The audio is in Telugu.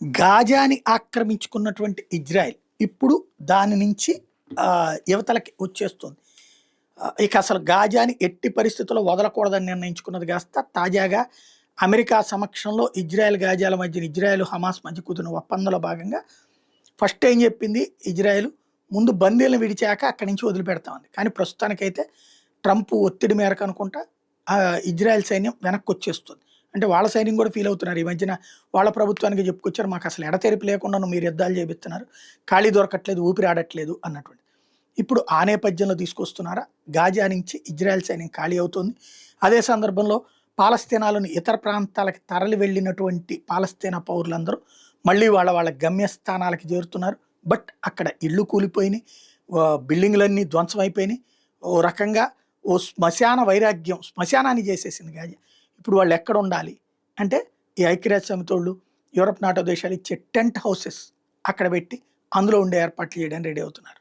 గాజాని ఆక్రమించుకున్నటువంటి ఇజ్రాయెల్ ఇప్పుడు దాని నుంచి యువతలకి వచ్చేస్తుంది. ఇక అసలు గాజాని ఎట్టి పరిస్థితుల్లో వదలకూడదని నిర్ణయించుకున్నది కాస్త తాజాగా అమెరికా సమక్షంలో ఇజ్రాయెల్ గాజాల మధ్య ఇజ్రాయెల్ హమాస్ మధ్య కుదిరిన ఒప్పందంలో భాగంగా ఫస్ట్ ఏం చెప్పింది ఇజ్రాయెల్, ముందు బందీలను విడిచాక అక్కడి నుంచి వదిలిపెడతామని. కానీ ప్రస్తుతానికైతే ట్రంప్ ఒత్తిడి మేరకు అనుకుంటా ఇజ్రాయెల్ సైన్యం వెనక్కి వచ్చేస్తుంది. అంటే వాళ్ళ సైన్యం కూడా ఫీల్ అవుతున్నారు. ఈ మధ్యన వాళ్ళ ప్రభుత్వానికి చెప్పుకొచ్చారు, మాకు అసలు ఎడతెరిపి లేకుండా మీరు యుద్ధాలు చేపిస్తున్నారు, ఖాళీ దొరకట్లేదు, ఊపిరి ఆడట్లేదు అన్నటువంటి. ఇప్పుడు ఆ నేపథ్యంలో తీసుకొస్తున్నారా, గాజా నుంచి ఇజ్రాయెల్ సైన్యం ఖాళీ అవుతుంది. అదే సందర్భంలో పాలస్తీనాలోని ఇతర ప్రాంతాలకు తరలి వెళ్ళినటువంటి పాలస్తీనా పౌరులందరూ మళ్ళీ వాళ్ళ గమ్యస్థానాలకి చేరుతున్నారు. బట్ అక్కడ ఇళ్ళు కూలిపోయినాయి, బిల్డింగ్లన్నీ ధ్వంసం అయిపోయినాయి. ఓ రకంగా ఓ శ్మశాన వైరాగ్యం, శ్మశానాన్ని చేసేసింది గాజా. ఇప్పుడు వాళ్ళు ఎక్కడ ఉండాలి అంటే ఈ ఐక్యరాజ్య సమితోళ్ళు, యూరప్ నాటో దేశాలు ఇచ్చే టెంట్ హౌసెస్ అక్కడ పెట్టి అందులో ఉండే ఏర్పాట్లు చేయడానికి రెడీ అవుతున్నారు.